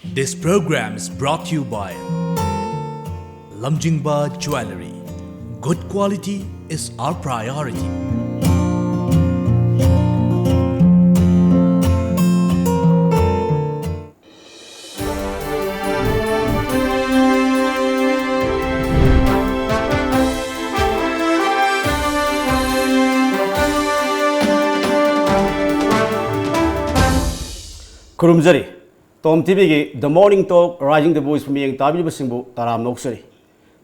This program is brought to you by Lamjingba Jewelry. Good quality is our priority. Kurumjari, TOMTV ki The Morning Talk Rising the Voice pumiyeng tabiriba singbu taram noksari.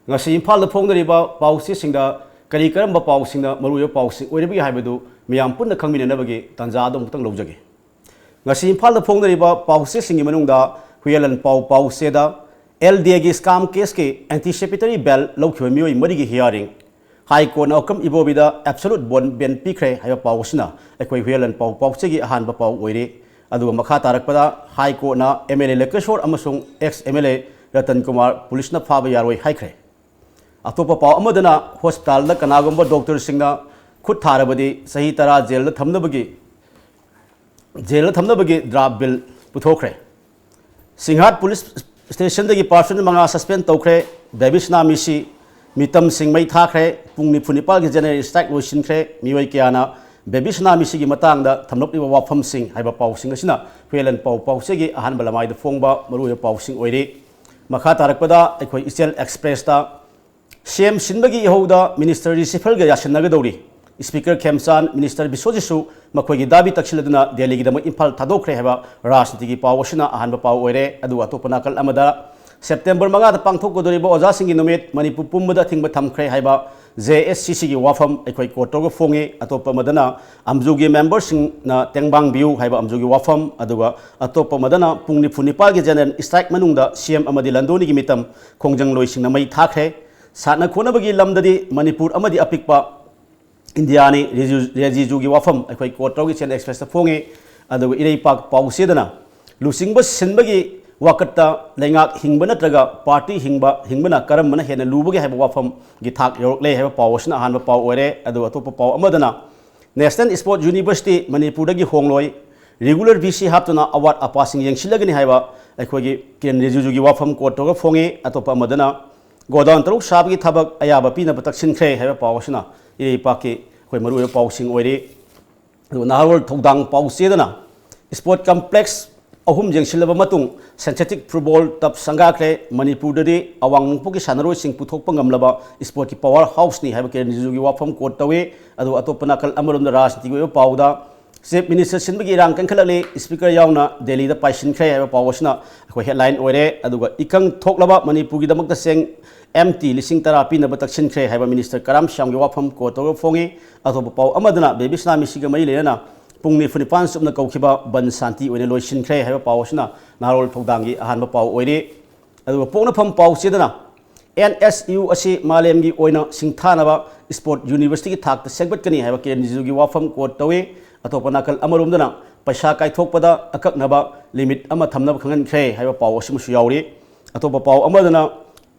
Ngasi Imphal da phongdariba pawsi singda kari karamba pawsingna maruya pawsi oiribagi haibadu miyam punna khangminanabagi tanja da mutang lawjage. Ngasi Imphal da phongdariba pawsi singi manungda huyalan pawseda LDA gi scam case ke anticipatory bail lawkhiba miyoi marigi hearing High Court na okam ibobida absolute bond ben pikre haiba pawsina ekoi huyalan pawsegi ahanba paw oire Adu makha tarakpada High Court na MLA Lekeshwar amasung ex MLA Ratan Kumar police na phaba yaroi haikre atopa paw amadana hospital da kanagomba doctor singna khut tharabadi sahi tara jail da thamnabagi draft bill puthokre Singhat police station dagi person manga suspend tokre Davisna misi mitam singmai thakre pungni phunipal gi general strike loisinkhre mioi kiana Babisna misigi matangda thamlopni wafam sing haiba pawsing asina huelan pawsegi ahan balamai da phongba maruya pawsing oire makha tarakpada ekhoi Eastern Express ta CM sinbagi yahoda minister receiver ga yasinaga dawri speaker Khemchan minister Bisojisu makhoigi dabi takhiladuna Delhi gi dama Imphal thadokre haiba rajniti gi pawsina ahan ba paw oire adu atopana kal amada September 5 da pangthok godoriba oja singi numit Manipur pumbada thingba thamkhre haiba JSCC gi wafam ekhoi kotoga fonge atopa madana amjugi members na tengbang biu haiba amjugi wafam aduga atopa madana pungni phunipal gi general strike manungda CM amadi landoni gi mitam khongjang loising na mai thakhe satna khonabagi lamdadi Manipur amadi apikpa Indiani Rejiju gi wafam ekhoi kotogi chen express ta fonge aduga irei pak pausedana lusingba sinbagi Wakata lengak hingbana traga party hingbana karam mana hena lubagi haiba wafam gi thak yorokle haiba pawsna ahanba paw oire adu atopa paw amadana National Sport University Manipur dagi hongloi regular VC haptuna award apasing yengsilagani haiba ekhogi ken rejuju gi wafam kotoga fonge atopa amadana godown taruk sabgi thabak ayaba pina bataksin khre haiba pawsna iri paki khoi maru pawsing oire adu nahawal thogdang pawsedana sport complex ahum jengsilaba matung synthetic football tap sangakre Manipur dadi awang mungpuki sanaroi sing puthokpa ngamlaba sport ki power house ni haiba ken jugi wafam court tawe adu atopana kal amarom da rajniti go pawda chief minister sinbagi rang kankhalagle speaker yauna Delhi da paisin khre haiba pawsna ko headline oire aduga ikang thoklaba Manipur gi damakta seng MT lising therapy na bataksin khre haiba minister Karam Shyam gi wafam court tawe fongi atopa paw amadana baby islami siga mai lena Pungni Phunipan subna kaukiba ban santi oine loisin khre haiba pawsna narol thogdangi ahanba paw oire adu pongna pham pawsedana NSU asi malemgi oina singthanaba sport university ki thakta segbat kani haiba ken jugi wafam court tawe atopa nakal amarumdana paisa kai thokpada akaknaba limit ama thamnaba khangan khre haiba paw asimusu yauri atopa paw amadana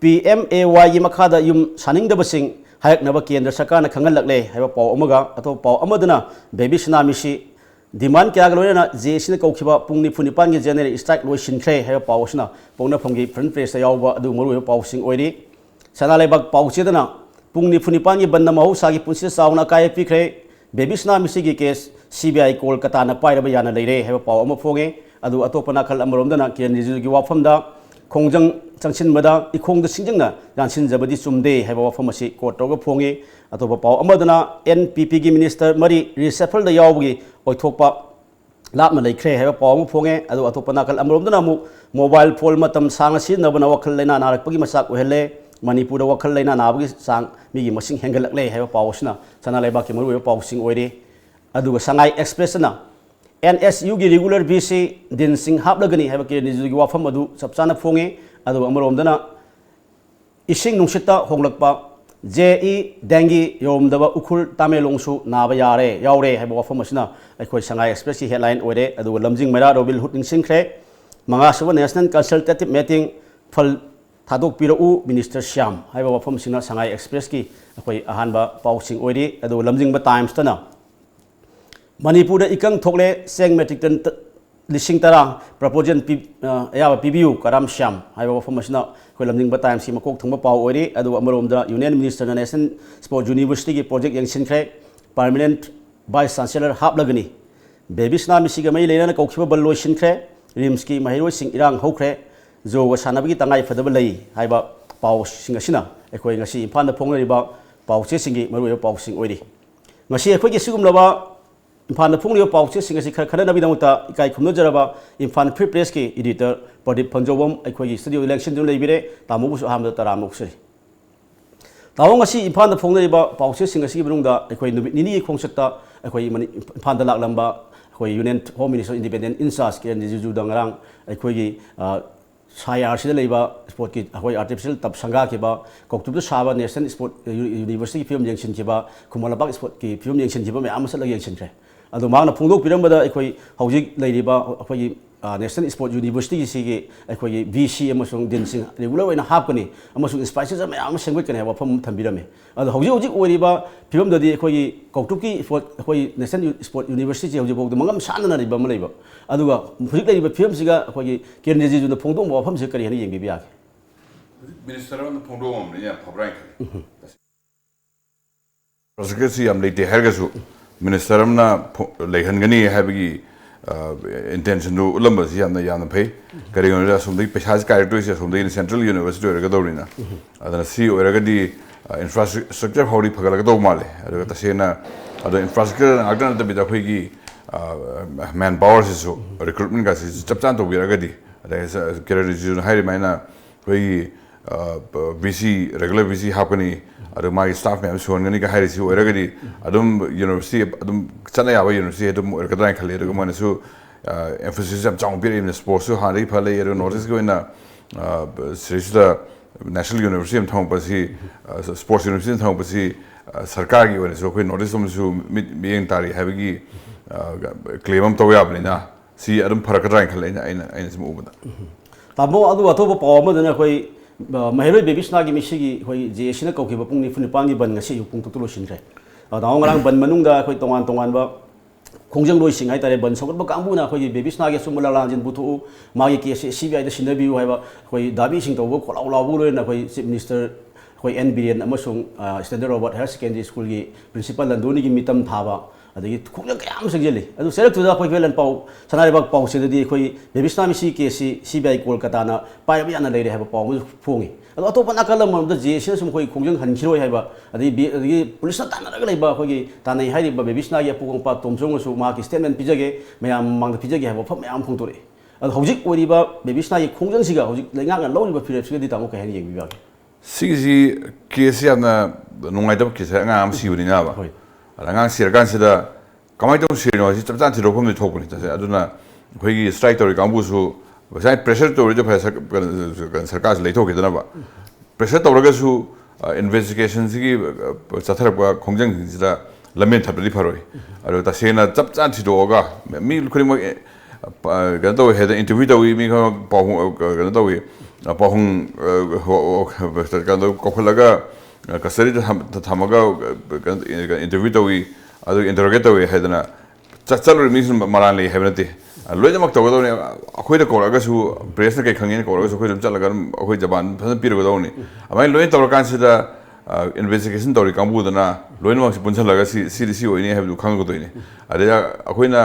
PMAY gi makhada yum saningdaba sing hayaknaba kendra sarkarna khangalakle haiba paw amaga atopa paw amadana baby snamisi Demand kaya galona JC kaukiba pungni phunipan gi general strike loisin khre haiba pawsna pongna phomgi front page ta yawba adu maru pawsing oiri sanalebak pawchedana pungni phunipan gi banna mahu sagi punsi sauna kai pikre babisna misigi case CBI Kolkata na pairaba yana leire haiba paw ama phonge adu atopana khal amromdana ken rizu gi wafamda khongjang changsin mada ikhongda singjangna jansin jabadi chumde haiba wafam asi kotoga phonge atopa paw amadana NPP gi minister mari reshuffle da yawgi oithokpa lapna leikhre haiba paw mu phonge adu atopa nakal amromdana mu mobile phone matam sanga sinabana wakhal leina narakpagi masak ohele Manipur da wakhal leina nabagi sang migi masing hengalakle haiba pawsna sana leiba ki maru pawsing oire adu Sangai Express na NSU gi regular VC din sing haplagani haiba ki nijugi wafam adu sapchana phonge adu amromdana ising nungsita honglakpa JE dengue yomdaba ukhul tamelongsu naba yare yaure haiba wafam asina akhoi Sangai Express ki headline oire adu lamjing mera robil huting singkhre manga suba national consultative meeting phal thadok pirau minister Shyam haiba wafam sina Sangai Express ki akhoi ahanba pawsing oire adu lamjing ba times tana Manipur da ikang thokle seng metric ton लिसिंग तरह proposal अयाब PBU कराम श्याम है वफम अखोई लमजिंग time से मकोक thumb पाव ओरी union minister national sport university की project यंसिनख्रे permanent vice chancellor हापलगनी बेबीसना मिसिग मई लेना कौखिब बल लोइसिनख्रे RIMS की महिरोइसिंग इरांग हौख्रे जो सानबगी तंगाई फदब लई हाइबा पाउसिंग असिना अखोई ngasi इम्फाल फोंगरिबा पाउचे सिंगी मरुय पाउसिंग ओरी ngasi अखोई की सिगुमलबा इम्फाल फोंगरिबा पाउचे सिंग असि खर खरनबिदमुता इकाई खुमनजरबा इम्फाल फ्री प्रेस की एडिटर प्रदीप फंजोबम अखोई स्टूडियो इलेक्शन दु लेबिरे तामुबुसु हामदा तरामुक्सरि तावंग असि इम्फाल फोंगरिबा पाउचे सिंग असि बरुंगदा अखोई नुबि निनी खोंगसक्ता अखोई इम्फाल लाकलंबा अखोई union home minister independent in charge के निजुजु दंगरांग अखोई सायार से लेबा स्पोर्ट की अखोई आर्टिफिशियल तब संगा के बा कौतुब साबा नेशनल स्पोर्ट यूनिवर्सिटी फिल्म यंगसिन के बा खुमलबाग स्पोर्ट की फिल्म यंगसिन के बा मैं आमसल यंगसिनख्रे अदो मांगना फोंदोक पिरमबदा अखोई हौजिक लेरिबा अखोई नेशनल स्पोर्ट यूनिवर्सिटी की सिगे अखोई VC अमसुंग दिनसिंग रेगुलर ओइना हापकनी अमसुंग स्पाइसेस मैं आम सेंगवेकने वफम थंबिरमे अदो हौजिक हौजिक ओरिबा फिल्म ददी अखोई कौतुब की अखोई नेशनल स्पोर्ट यूनिवर्सिटी हौजिक बोग मंगम सानना रिबा म लेबा अदुगा हौजिक लेरिबा फिल्म सिगा अखोई केंद्र जीजुन फोंदोक वफम से करी हनी यंगबि याके मिनिस्टर ऑन फोंदोक अमने फब्राइ प्रोसेक्यूसी अम लेते हरगसु minister Amna लेहनगनी हैबगी intention do ulambas yamna pay kari ngora somdai peshas characteristics somdai central university oragadorina adana si oragadi infrastructure hori phagalagador male adaga tasena ada infrastructure agdan da bida khoigi manpower sisu recruitment ga si chapchan to biragadi ada career region hairi maina khoigi VC regular VC happening ada my staff members who are going to hire you already adum university adum chana ya university adum orgadai khale adum man su emphasis am chang bir in sports so hari phale ero notice go in srishda national university am thong pasi sports university thong pasi sarkar gi so koi notice am su being tari havigi claim am to ya apna si adum pharakadai khale aina sum ubada tabo adu atoba pawma dana koi Mahiroi Babysna की मिशी की कोई जेसी ने कौके बपुंग निफुन निपांगी बन ngasi yupung tutulo sinre दाव ngarang ban manungda कोई tongan ba khongjang loi sing hai tare ban sogot ba kangbu na koi Babysna ge sumula lanjin butu magi case CBI da sinabi hai ba koi dabi sing tobo kholau labu loi na koi chief minister koi NBN amasung standard robert higher secondary school gi principal landoni gi mitam thaba adagi khongjang kayam singjeli adu select to da koi velan pau sanare ba pau se di koi Babysna misi case CBI kolkata na pai bi ana leire ha ba pau फोंगी अदो अतोप नाकलम ममदा जेसी सम कोई खोंजंग हनखिरोय हाइबा अदि police ना तानरग लेबा खोगी तानै हाइबा बेबिसना या पुगंपा तोमजोंग सु मा की statement पिजगे मयाम मांग पिजगे हाइबा फम मयाम फोंतोरे अदो हौजिक ओरिबा बेबिसना या खोंजंग सिगा हौजिक लेंगा लौरिबा फिरेप्सगे दि तामो कहेन येंग बिबा सिगि केस याना नुंगाइदब case nga am siurina ba nga sirgan sida kamai to sirino si chapchan thiro khom ni thokuni ta aduna khoigi strike tori kambu su वैसे प्रेशर तो जो है सरकार से लेते हो कितना बा प्रेशर तो लगा सु इन्वेस्टिगेशन की चथर का खोंजंग जिला लम्बे थपली फरोई और तसेना जब चांद थी होगा मी खुरी में कहता हूँ है इंटरव्यू तो हुई मी पाहूँ कहता हूँ पाहूँ कहता हूँ कौन लगा कसरी थमगा इंटरव्यू तो हुई अदो इंटरोगेट तो हुई है ना चल रही मिस मरान ले है बनते लोइनमक तौगदौनी अखोइद कोरगसु प्रेसना के खंगेन कोरगसु खोइदम चलगा अखोइ जबान फसन पिरगदौनी अमाइ लोइन तौरकानसिदा इन्वेस्टिगेशन तौरि कांबुदना लोइनमक पुनसलगा सीडीसी ओइने हेबदु खंगगदोइने अदया अखोइना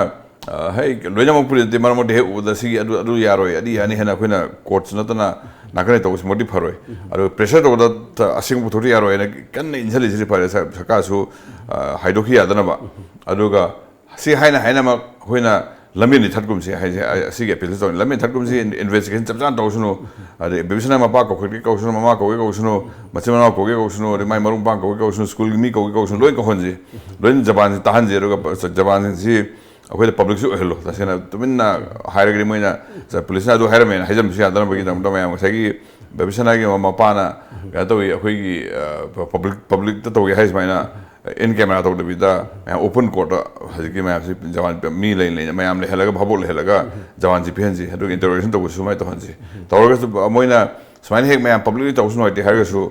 है लोइनमक पुरिदे मरमोदे हे उदा सी अदु यारोय अदि यानि हेना अखोइना कोर्ट्स नतना नाकने तौस मोदि फरोय अदु प्रेशर तौदा असिंग पुथोरि यारोय ने कन इन्सलिसि फरे सकासु हाइडोखि यादनबा अदुगा सी हाइना मा होइना लम्बी थटकुम से है अपील तो लम्बी थटकुम से इन्वेस्टिगेशन चपचान तौसनो अरे बेबिसना मपा कोखि कौसनो ममा कोगे कौसनो मचिमना कोगे कौसनो अरे माइ मरुम पांग कोगे कौसनो स्कूल मी कोगे कौसनो लोइन कोहनजे लोइन जबान ताहन जे रोगा जबान से अखोइ पब्लिक सु हेलो तसेना तुमिना हायरगरि मैना पुलिसना दु हायरमेन हाइजम से आदन बगी दम दम याम सगी बेबिसना के मपाना गातोइ अखोइ पब्लिक तो तोगे हाइस मैना इन कैमरा तो बिदा मैं ओपन कोर्ट हजिकी मैं आपसे जवान मी ले मैं आमले हलगा भबो ले हलगा जवान जी पेंजी हदु इंटरोगेशन तो सुमाय तो हंजी तौरगस मोइना स्माइन हेक मैं पब्लिक तो सुनो इते हरगसु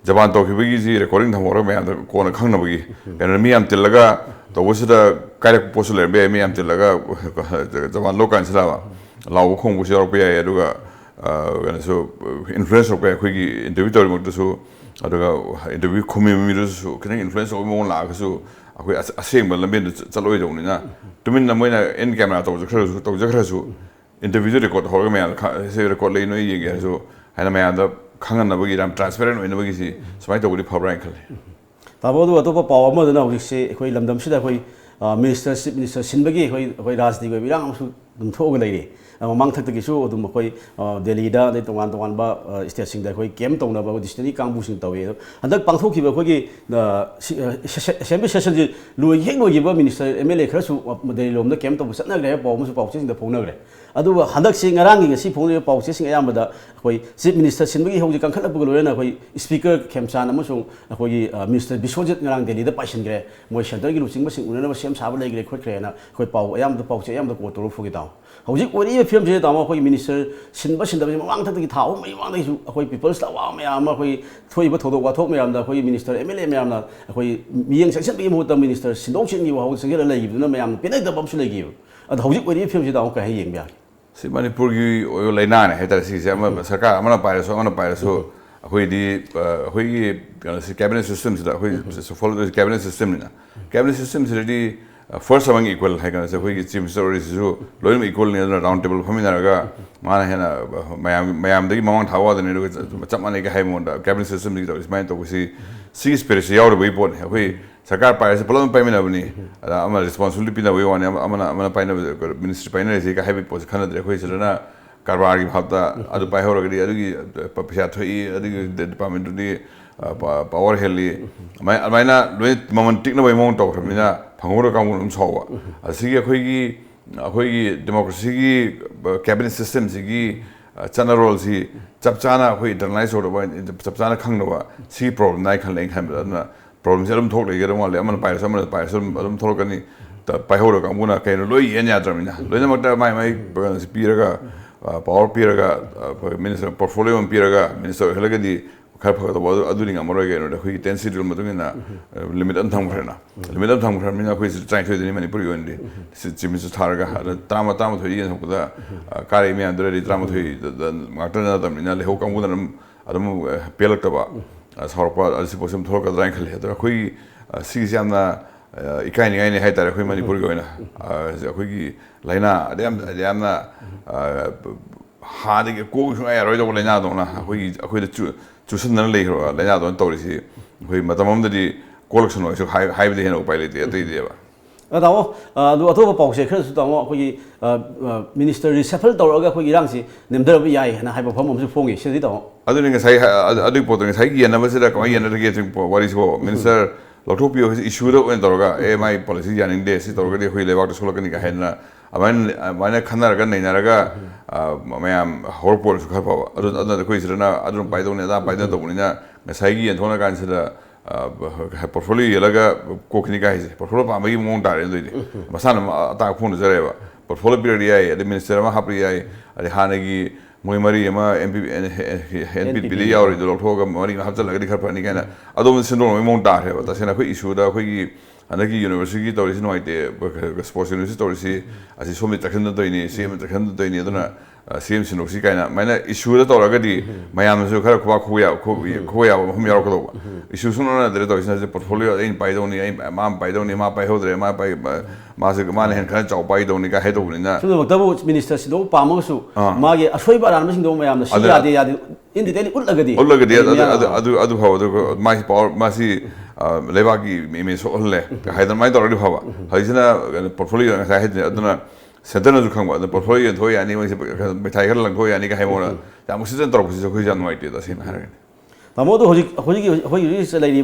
Japan Toki recording the Mora and Kona Kanabagi, and me am Tilaga, the was the Kayak Postal Bay, me am Tilaga, Japan Loka and Slava, Lao Kong was Europea, Eduga, so influence of Quiggy individual to so, interview communities who can influence of more like so. A same Lambian Saloidona. To mean the winner in camera to the Krasu, individual record Horman, say record Leno Yen, so and a man the Kangan of Wigam transparent in the Wiggy, so I told the power ankle. Tabodo Atopa Power Mother now, we say, Lamdam Shida, Minister Sinbagi, who asked the Viram to talk lady. Among the issue, the leader, the one station that we came to about this study campus in Taway. And that Pantoki, the assembly session, Louis Henry, Minister Emily Kersu, the Lom, the came to Sanagra, almost pouches in the Ponagre. I do a hundred sing around a sea pony pouches in Yamada, where Chief Minister Sinbagi, who can cut up a speaker, Kemsan, Mr. Bishop around the leader Passion Gray, Motion, losing machine, whenever Sham Sabalay, quick trainer, who Pow, I am the pouch, I am the quarter of Fogitown. How's what if film Minister Sinbashin, the one to the town, may want to people start me, I'm a way to to what told me I'm the Minister Emily Mamma, me and section be the Minister Sindochin, you how to get a leave, no ma'am, pinning the bombs they give. And how's what if films down Kahing? See, Manipuri or Lenana, had a season, Saka, I'm a pirate, so I'm a pirate, so we cabinet systems that we follow the cabinet system. Cabinet systems already. First among equal, I can say, we seem stories to learn equal in the round table. Famina, Manahana, Mayam, the Mount Howard, and it was Matamaka Haimond, cabinet system is meant to see spirit out of Wayport. We Sakar Pires, Polon Paminavani, I'm a responsibility that we want. I'm a pine of Minister Pine, a heavy post Canada, Quisana, Carvari, Hata, Adupahori, Papiatoi, the department today. Power Helly, my moment taken away Mount of Mina, Pangora Kamun Sowa. I see a Hoyi democracy cabinet systems, Chana rolls, Chapchana, who internalize sort of Chapchana Kangova, see problem, Nikan Lake Hamilton, problems, I don't talk like one lemon pie, some of the pie, some I don't talk any the Pahora Kamuna, Kaino, and Yadramina. Lenamata, my Piraga, Power Piraga, Minister Portfolio and Piraga, Minister Helagadi. Doing a more again, the intensity limit on Tamperna. Limit of Tamperna, which is trying to do Manipuri and Mrs. Targa, the drama to Karimi and the drama to the Martina, the Hokamunam, Adam Pelotaba, as Horpa, as supposed to talk at Rankle, the Hui Sisiana, Ikani, any head at Manipuri, Hui Lina, Diana, harding a coach, I read over Lenadona, who the to send a later, Lenado and Torisi, who Matamam the collection was high the Heno pilot at the idea. Now, the October Pox, Minister Recepel Doroga, who Iransi, named Derby and I have a problem of Fongi, said it all. Other thing is, I do put in Hagi and never said a coin and getting what is war. Minister Lotopio has issued in Doroga, my policy and in this, it already who live out of Solocanica Henna. When I can't in Naraga, I am horrible to cover other question. I don't buy the Donina, Masagi and Tonagan said a portfolio, Laga, Kokinika, portfolio, maybe won't die in the Masana attack phone is ever. Portfolio period, the Minister Mahapi, the Hanagi, Moimari, MP, or the Lotoga, Mari, Hata, like the Capanicana. I don't know, we won't die, but that's an issue that and the university there is no idea sports university as is so much the same same university kind of mine issue that already my am so issue sooner the portfolio in Python mom Python ma by hodre ma by Masik man and kind of by Donica head over in that. So the ministers no Pamosu, Magi, a swipe around missing dome am the in the daily other how my power Masi Levaki means only Hyder might already have a portfolio and I had Sentana to come the portfolio and Toy and even Tiger and Toy and Nikamona. That was the top of white the same Harry. Tamodo is a lady,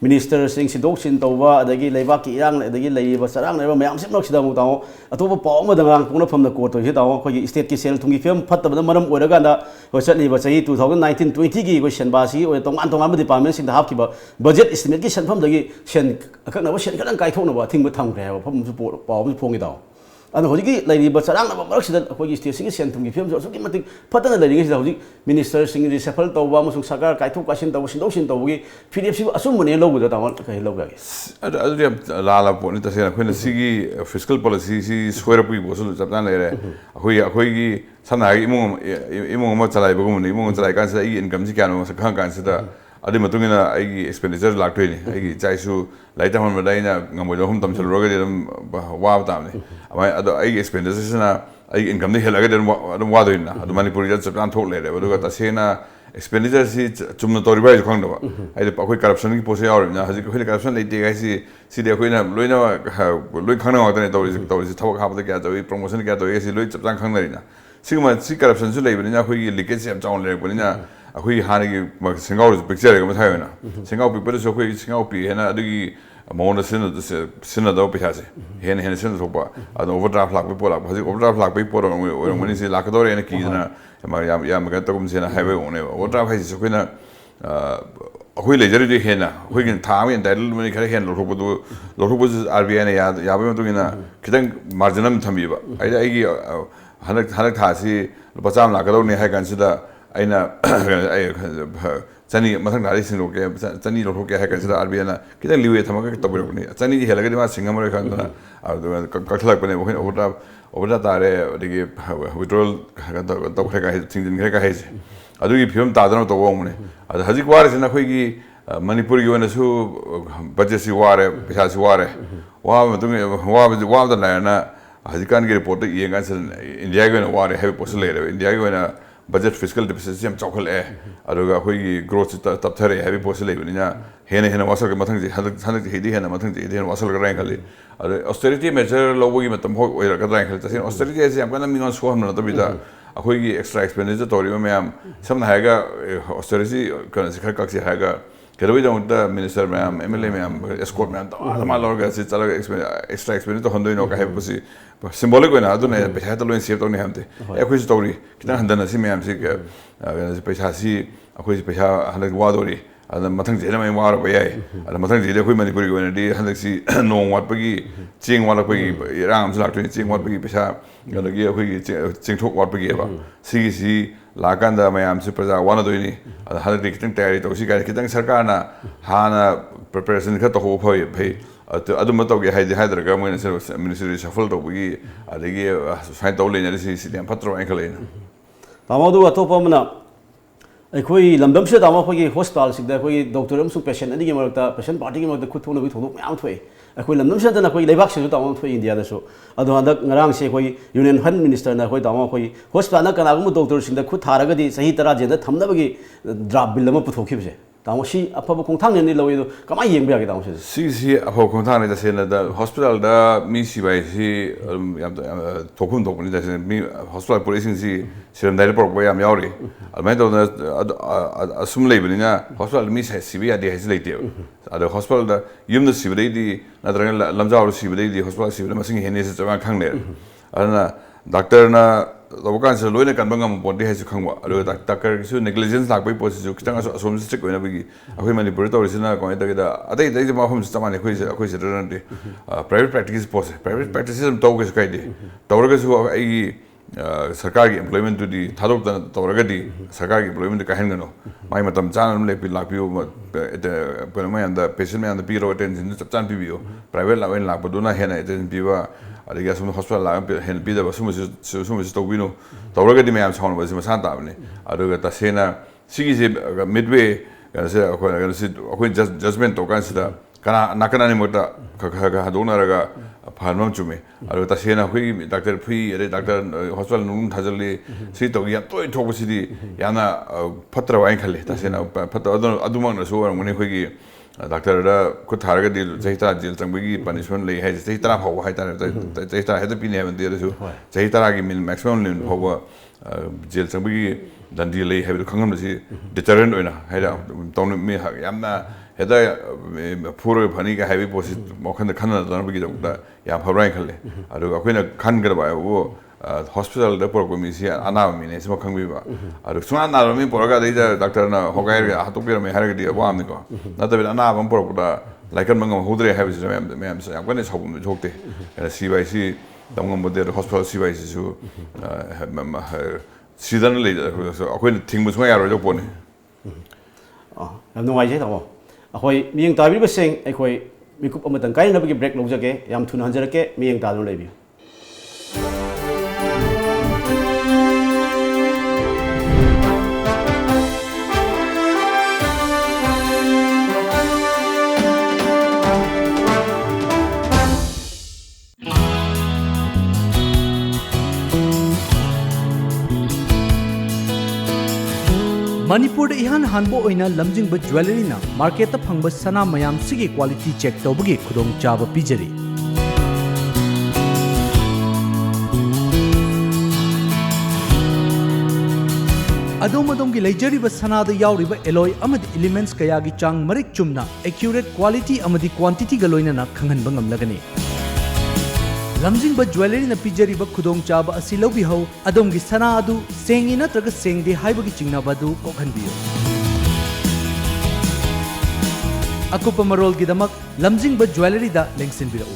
Minister Sing Sidochin Tova, the Gay Levaki Yang, the Gay Lady Sarang, never may not Sidamo, a top of Palma the Rankuna from the court to hit our state Kisel to give him part of the Madam Uraganda, or certainly was a 2019 20 question Basi or Tomanto departments in the Hapkiba. Budget estimation from the Shen, I can't know what Shen Kaitona, I think with tongue, problem support, Paul pulling it down. अदो होजिकी लाइरिबा चरांगना मरक्सिदा अखोगी state सिंग सेंट्रम की film असुकी मतिक फतना लाइरिगेसिदा होजिक मिनिस्टर सिंग रिसफल तौबा अमसुंग सरकार काइथोक कासिन तौबा सिंदौसिन तौबगी पीडीएफ सिबु असुमने लौबुदा तामन कहि लौगागे अदु लाला पोनि तसेना खोइना सिगी फिस्कल पॉलिसी सी सोयरपुई बोसु चपना लेरे अखोगी सना इमुंग म चलाइबगुमने इमुंग चलाइ कानसिदा इ इनकम सि क्यानो सखा कानसिदा अदि मतुंगिना आइगी एक्सपेंडिचर लाक्टोइनि आइगी चाइसु लाइटा मन बदाइना ngमोइलो हम तमसल रोगदि वाब तामने अमाय अदो आइगी एक्सपेंडिचर सिना आइगी इनकम दि हेलागे दम वादोइना अदो मणिपुरी ज चप्लान थोक लेरे अदुगा तसेना एक्सपेंडिचर सि चुमना तोरिबा ज खंगदबा आइदे अखोइ करप्शन की पोसे यावरिना हजि अखोइ करप्शन लेते गाइसि सिदे अखोइना लोइना लोइ खंगना वातने तौरिसि थबक हाबदा क्या तौइ प्रमोशन क्या तौइ सि लोइ चप्लान खंगनरिना सिगमा सि करप्शन सु लेबनिना अखोइ लिकेज याम चाउन लेरबनिना अखोइ हानिगी सिंगाउ पिक्चर गम थायना सिंगाउ पिक्चर सो अखोइ सिंगाउ पि हेना अदुगी मौन सिन दो पैसा हेन हेन सिन थोपा अद ओवरड्राफ्ट लाक पोला हजि ओवरड्राफ्ट लाक पोरा ओरमनि सि लाकदोरे एना किजना या मगा तगुम सेना हाइवे ओने ओवरड्राफ्ट हाइसि सखोइना अखोइ लेजरि हेना अखोइ थाम एंटाइटल मनि खरे हेन लोथोबु आरबीआई ने याबे मतुगिना खिदंग मार्जिनम थमिबा आइगी हनक थासि लुपाचाम लाकदोने हाइ कानसिदा अइना चनी मथंग नारी सिंगोके चनी लोथोके हाइ कानसिदा आरबीआई ना खिदंग लिवे थमका तबरपनि चनी हेलगदि मा सिंगमरे खानना कखलकपने ओवरड्राफ्ट तारे अदिगी विड्रॉल तौखरे का सिंजिन खरे का हाइसे अदुगी फिल्म तादन तोवमने अद हजिक वारसिना खोइगी मणिपुर की वनसु बजेट सि वारे पैसा सि वारे वा द लायना हजिकान की रिपोर्ट येगा इंडिया की वारे है पोस्ट ले इंडिया की बजेट फिजिकल डिफिसिट हम चौखल है अदुगा खोइगी ग्रोथ तपथरे है पोस्ट ले बनिना हेने हेने वासल के मथंग हनक हेदी हेने मथंग हेदी हेने वासल गराय खले अदु ऑस्टेरिटी मेजर लौबगी मतम हो ओइरा गराय खले तसे ऑस्टेरिटी एसे हम कना मिंगन सो हम न तबिदा अखोइगी एक्स्ट्रा एक्सपेंडिचर तोरिबा मैम समना हायगा ऑस्टेरिटी कन से खर कक्सी हायगा केदोइ दंत minister ma'am MLA ma'am escort ma'am तमा लौरगा से चला एक्स्ट्रा एक्सपेंडिचर हंदोइ नो का है पुसी सिंबॉलिक होना अदुने पैसा तो लोइन सेव तोने हमते एखोइ स्टोरी कितना हंदन से मैम से पैसा सी अखोइ पैसा हनक वादोरी अद मथंग जेना मै वार बयाय अद मथंग जेदे अखोइ मणिपुरी गोनदी हनक सी नोंग वाटपगी चिंग वालपगी राम से लाक्टोनि चिंग वाटपगी पैसा गनगी अखोइ चिंगथोक वाटपगी एबा सी लाकांदा मैम से प्रजा वाना दोइनी अद हनक कितंग तयारी तौसी का कितंग सरकार ना हाना प्रिपरेशन ख तो हो भई अदुम तौगे हाइदे हाइदरगा मोइन से मिनिस्ट्री सफल तौबगी अदगी साइन तौ लेना सी याम फत्रो आइखलेना तामादु अतोपमना अखोई लमदम से तामा अखोई हॉस्पिटल सिदा अखोई डॉक्टर अमसु पेशेंट अदिगी मरता पेशेंट पार्टी की मरता खुथोन भी थोदो म्याम थोय अखोई लमदम से तना अखोई लेबाक से तामा थोय इंडिया दसो अदो हंदक ngरang से अखोई यूनियन फंड मिनिस्टर ना अखोई तामा अखोई हॉस्पिटल ना कनागुम डॉक्टर सिंदा खुथ थारगदी सही तरह जेदा थमनबगी ड्राफ्ट बिल अमा पुथोखिबसे तामो सी अफब खोंथांग ने लौइदो कमाय येंब यागे तामो सी अफब खोंथांग ने दसेना द हॉस्पिटल दा मी सिबाय सी याम थोकुन थोकुन दसे मी हॉस्पिटल पुलिसिंग सी सिरम दाइर पर याम यावरी अमाय तो असुम लेबनिना हॉस्पिटल मी सिबि आदि हाइस लेते अद हॉस्पिटल दा युम द सिबदैदि नद्रंग लमजाव सिबदैदि हॉस्पिटल सिबद मसिंग हेने से जमा खंगने अदना डॉक्टर ना लोकान से लोइना कनबंगम बोडी हाइस खंगवा अदो डॉक्टर किसु नेग्लिजेंस लाकबै पोसिसु खितंग असोम स्ट्रिक ओइना बगी अखोइ मणिपुर तौरिसिना कोइ तगदा अदै दै माफम तमाने अखोइ से रनदे प्राइवेट प्रैक्टिस पोस प्राइवेट प्रैक्टिस तौगे काइदे तौरगसु आई सरकार की एम्प्लॉयमेंट टू दी थादोक तौरगदी सरकार की एम्प्लॉयमेंट का हेंगनो माइ मतम चान लेपि लापियो पर मै अंद पेशेंट में अंद पीरो अटेंशन चपचान पिबियो प्राइवेट लाइन लापदुना हेना अटेंशन पिबा अदिगा सम हॉस्पिटल ला हेन पिदबा सुमस तौबिनो तौरगदी मैम साउन बस मसान ताबने अदुगा तसेना सिगिसे मिडवे से अखोइ जजमेंट तो कांसिदा kana nakana ni mota ka hadona raga pharmam chume aro tasena hui doctor phi are doctor hospital num thajali si to ya toy thobusidi yana phatra wain khale tasena phatra adumang na so ngone hui gi doctor da ku tharaga dil jahita jil changbagi punishment lei hai jahita phaw hai ta jahita he da pine ban de su jahita gi min maximum limit phaw jil changbagi dandi lei hai khangam si deterrent oina hai da tong me yamna हेदा पूरे funny का heavy post मखन खनना दनबगी दबदा या fry खले अरु अखोइना खनगरबा वो hospital the परको मिसी अना मिने सम खंगबिबा अरु सुना नारमी परगा दैजा डॉक्टर ना होगायर हातोपेर मे हरगदी वाम निको नतबे अना बम परकोदा लाइकन मंगम होद्रे हैबिस मैम से याम कने सबम जोकते सीबाईसी ꯇꯝꯉꯝꯕꯗꯤ ꯍꯣꯁꯄꯤꯇꯥꯜ ꯁꯤꯕ ꯍꯥꯏꯁꯤꯁꯨ ꯁꯤꯗꯅ ꯂꯩ ꯑꯩꯈꯣꯏꯅ ꯊꯤꯡꯕ ꯁꯨꯡꯌꯥ ꯌꯥꯔꯣꯏꯗꯕ ꯄꯣꯠꯅꯤ ꯌꯥꯝ ꯅꯨꯡꯉꯥꯏꯖꯩ ꯇꯥꯃꯣ ꯑꯩꯈꯣꯏ ꯃꯤꯠꯌꯦꯡ ꯇꯥꯕꯤꯔꯤꯕꯁꯤꯡ ꯑꯩꯈꯣꯏ ꯃꯤꯀꯨꯞ ꯑꯃꯇꯪ ꯀꯥꯏꯅꯅꯕꯒꯤ ꯕ꯭ꯔꯦꯛ ꯂꯧꯖꯒꯦ ꯌꯥꯝ ꯊꯨꯅ ꯍꯟꯖꯔꯛꯀꯦ ꯃꯤꯠꯌꯦꯡ ꯇꯥꯗꯨꯅ ꯂꯩꯕꯤꯌꯨ Manipur ihan hanbo oina lamjingba jewelry na market ta phangba sana mayam sigi quality check tawbagi khudong chaba pijari adom gi leijariba sana da yauriba alloy amadi elements kaya gi chang marik chumna accurate quality amadi quantity ga loina na khanghanba ngamlagani lamjingba jewelry na pijariba khudong chaba asi lobi hau adom gi sana adu sengi natraga sengde haibagi chingnaba du kokhanbiyo akupa marol gi damak lamjingba jewelry da lengsinbirau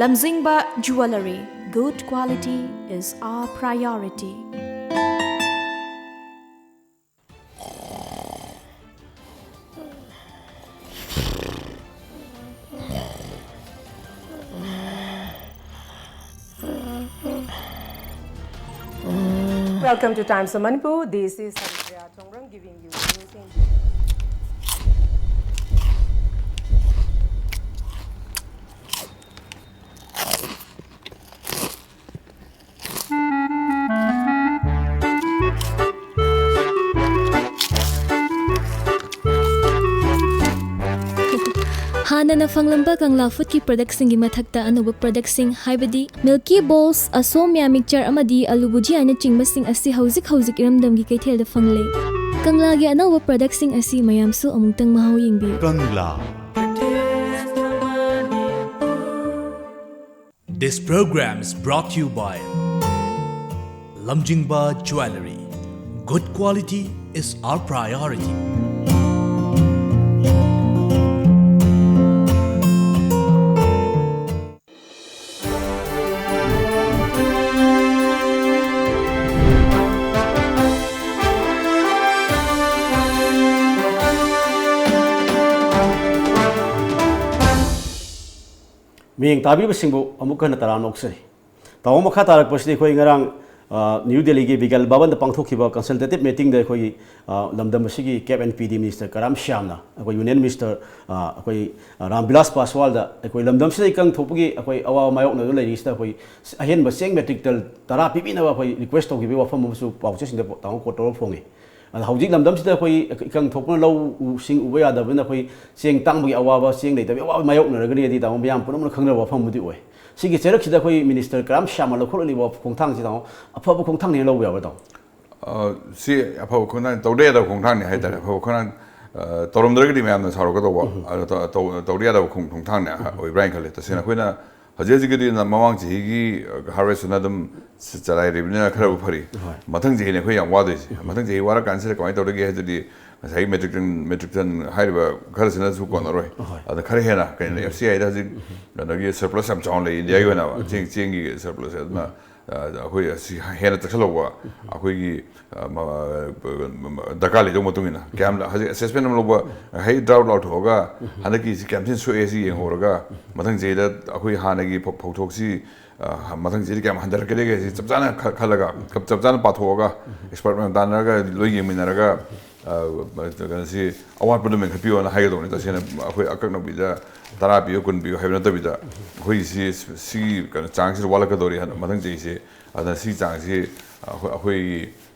Lamjingba jewelry, good quality is our priority. Welcome to Times of Manipur. This is Haripriya Thongrang giving you news in Hanana fanglamba kangla food ki product singi mathakta anuba product sing haibadi milky balls asomya mixture amadi alu bhujia na chingba sing asi hauzik iramdam gi kaithel da fangle kangla gi anawa product sing asi mayam su amungtang mahau yingbi Kangla. This program is brought to you by Lamjingba Jewelry. Good quality is our priority. ꯃꯤꯌꯦꯡ ꯇꯥꯕꯤꯕꯁꯤꯡꯕꯨ ꯑꯃꯨꯛ ꯍꯟꯅ ꯇꯔꯥꯝꯅ ꯑꯣꯛꯆꯔꯤ ꯇꯥꯃꯣ ꯃꯈꯥ ꯇꯥꯔꯛꯄꯁꯤꯗ ꯑꯩꯈꯣꯏ ꯉꯔꯥꯡ new ꯗꯦꯜꯂꯤꯒꯤ ꯕꯤꯒꯜ ꯚꯕꯟꯗ ꯄꯥꯡꯊꯣꯛꯈꯤꯕ ꯀꯟꯁꯜꯇꯦꯇꯤꯚ ꯃꯤꯇꯤꯡꯗ ꯑꯩꯈꯣꯏꯒꯤ ꯂꯝꯗꯝ ꯑꯁꯤꯒꯤ ꯀꯦꯞ ꯑꯦꯟ ꯄꯤ ꯗꯤ ꯃꯤꯅꯤꯁꯇꯔ ꯀꯔꯥꯝ ꯁ꯭ꯌꯥꯝꯅ ꯑꯩꯈꯣꯏ ꯌꯨꯅꯤꯌꯟ ꯃꯤꯅꯤꯁꯇꯔ ꯑꯩꯈꯣꯏ ꯔꯥꯝꯕꯤꯂꯥꯁ ꯄꯥꯁꯋꯥꯜꯗ ꯑꯩꯈꯣꯏ ꯂꯝꯗꯝꯁꯤꯗ ꯏꯀꯪ ꯊꯣꯛꯄꯒꯤ ꯑꯩꯈꯣꯏ ꯑꯋꯥꯕ ꯃꯥꯌꯣꯛꯅꯗꯨꯅ ꯂꯩꯔꯤꯁꯤꯗ ꯑꯩꯈꯣꯏ ꯑꯍꯦꯟꯕ ꯆꯦꯡ ꯃꯦꯇ꯭ꯔꯤꯛ ꯇꯟ 10 ꯄꯤꯕꯤꯅꯕ ꯑꯩꯈꯣꯏ ꯔꯤꯀ꯭ꯋꯦꯁ ꯇꯧꯈꯤꯕꯒꯤ ꯋꯥꯐꯝ ꯑꯃꯁꯨ ꯄꯥꯎꯆꯦꯁꯤꯡꯗ ꯇꯥꯃꯣ ꯀꯣꯠ ꯇꯧꯔ ꯐꯣꯡꯉꯤ ꯑꯗ ꯍꯧꯖꯤꯛ ꯂꯝꯗꯝꯁꯤꯗ ꯑꯩꯈꯣꯏ ꯏꯀꯪ ꯊꯣꯛꯄꯅ ꯂꯧ ꯎꯁꯤꯡ ꯎꯕ ꯌꯥꯗꯕꯅ ꯑꯩꯈꯣꯏ ꯆꯦꯡ ꯇꯥꯡꯕꯒꯤ ꯑꯋꯥꯕ ꯆꯦꯡ ꯂꯩꯇꯕꯒꯤ ꯑꯋꯥꯕ ꯃꯥꯌꯣꯛꯅꯔꯒꯅꯤ ꯇꯥꯃꯣ ꯃꯌꯥꯝ ꯄꯨꯝꯅꯃꯛꯅ ꯈꯪꯅꯕ ꯋꯥꯐꯝꯕꯨꯗꯤ ꯑꯣꯏ ꯁꯤꯒꯤ ꯆꯩꯔꯛꯁꯤꯗ ꯑꯩꯈꯣꯏ ꯃꯤꯅꯤꯁꯇꯔ ꯀꯔꯥꯝ ꯁ꯭ꯌꯥꯝꯅ ꯂꯧꯈꯠꯂꯛꯂꯤꯕ ꯈꯣꯡꯊꯥꯡꯁꯤ ꯇꯥꯃꯣ ꯑꯐꯕ ꯈꯣꯡꯊꯥꯡꯅꯦꯅ ꯂꯧꯕ ꯌꯥꯕ꯭ꯔꯥ ꯇꯥꯃꯣ ꯁꯤ ꯑꯐꯕ ꯈꯣꯡꯊꯥꯡ ꯇꯧꯗ ꯌꯥꯗꯕ ꯈꯣꯡꯊꯥꯡꯅꯤ ꯍꯥꯏꯇꯥꯔꯦ ꯑꯐꯕ ꯈꯣꯡꯊꯥꯡ ꯇꯧꯔꯝꯗ꯭ꯔꯒꯗꯤ ꯃꯌꯥꯝꯅ ꯁꯥꯎꯔꯛꯀꯗꯧꯕ ꯇꯧꯗ ꯌꯥꯗꯕ ꯈꯣꯡꯊꯥꯡꯅꯦ ꯑꯣꯏꯕ꯭ꯔꯥ ꯍꯥꯏꯅ ꯈꯜꯂꯦ ꯇꯁꯦꯡꯅ ꯑꯩꯈꯣꯏꯅ ꯍꯧꯖꯤꯛꯀꯤꯗꯤ ꯃꯃꯥꯡ ꯆꯍꯤꯒꯤ ꯍꯥꯔꯚꯦꯁꯇꯨꯅ ꯑꯗꯨꯝ ꯆꯂꯥꯏꯔꯤꯕꯅꯤꯅ ꯈꯔꯕꯨ ꯐꯔꯤ ꯃꯊꯪ ꯆꯍꯤꯅꯦ ꯑꯩꯈꯣꯏ ꯌꯥꯝ ꯋꯥꯗꯣꯏꯁꯦ ꯃꯊꯪ ꯆꯍꯤ ꯋꯥꯔꯀꯥꯟꯁꯤꯗ ꯀꯃꯥꯏꯅ ꯇꯧꯔꯒꯦ ꯍꯥꯏꯕꯗꯤ ꯉꯁꯥꯏꯒꯤ ꯃꯦꯇ꯭ꯔꯤꯛ ꯇꯟ ꯍꯥꯏꯔꯤꯕ ꯈꯔꯁꯤꯅꯁꯨ ꯀꯣꯟꯅꯔꯣꯏ ꯑꯗ ꯈꯔ ꯍꯦꯟꯅ ꯀꯩꯅꯣ ꯑꯦꯐ ꯁꯤ ꯑꯥꯏꯗ ꯍꯧꯖꯤꯛ ꯀꯩꯅꯣꯒꯤ ꯁꯔꯄ꯭ꯂꯁ ꯌꯥꯝ ꯆꯥꯎꯅ ꯂꯩ ꯏꯟꯗꯤꯌꯥꯒꯤ ꯑꯣꯏꯅ ꯆꯦꯡꯒꯤ ꯁꯔꯄ꯭ꯂꯁ ꯑꯗꯨꯅ ꯑꯩꯈꯣꯏ ꯑꯁꯤ ꯍꯦꯟꯅ ꯆꯠꯁꯜꯍꯧꯕ ꯑꯩꯈꯣꯏꯒꯤ ꯗꯔꯀꯥꯔ ꯂꯩꯗꯧ ꯃꯇꯨꯡ ꯏꯟꯅ ꯀꯌꯥꯝ ꯍꯧꯖꯤꯛ ꯑꯦꯁꯦꯁꯃꯦꯟ ꯑꯃ ꯂꯧꯕ ꯍꯩ ꯗ꯭ꯔꯥꯎꯠ ꯂꯥꯎꯊꯣꯛꯑꯒ ꯍꯟꯗꯛꯀꯤꯁꯤ ꯀꯌꯥꯝ ꯊꯤꯅ ꯁꯣꯛꯑꯦ ꯁꯤ ꯌꯦꯡꯍꯧꯔꯒ ꯃꯊꯪ ꯆꯍꯤꯗ ꯑꯩꯈꯣꯏ ꯍꯥꯟꯅꯒꯤ ꯐꯧꯊꯣꯛꯁꯤ ꯃꯊꯪ ꯆꯍꯤꯗ ꯀꯌꯥꯝ ꯍꯟꯊꯔꯛꯀꯗꯒꯦ ꯁꯤ ꯆꯞ ꯆꯥꯅ ꯈꯜꯂꯒ ꯆꯞ ꯆꯥꯅ ꯄꯥꯊꯣꯛꯑꯒ ꯑꯦꯛꯁꯄꯔꯠ ꯃꯌꯥꯝ ꯇꯥꯟꯅꯔꯒ ꯂꯣꯏ ꯌꯦꯡꯃꯤꯟꯅꯔꯒ ꯀꯩꯅꯣꯁꯤ ꯑꯋꯥꯠꯄꯗꯨ ꯃꯦꯟꯈꯠꯄꯤꯌꯣꯅ ꯍꯥꯏꯒꯗꯧꯕꯅꯤ ꯇꯁꯦꯡꯅ ꯑꯩꯈꯣꯏ ꯑꯀꯛꯅꯕꯤꯗ 10 ꯄꯤꯌꯣ 10 ꯄꯤꯌꯣ ꯍꯥꯏꯕ ꯅꯠꯇꯕꯤꯗ ꯑꯩꯈꯣꯏꯒꯤ ꯁꯤꯒꯤ ꯀꯩꯅꯣ ꯆꯥꯡꯁꯤꯗ ꯋꯥꯠꯂꯛꯀꯗꯧꯔꯤ ꯃꯊꯪ ꯆꯍꯤꯁꯤ ꯑꯗꯨꯅ ꯁꯤ ꯆꯥꯡꯁꯤ ꯑꯩꯈꯣꯏꯒꯤ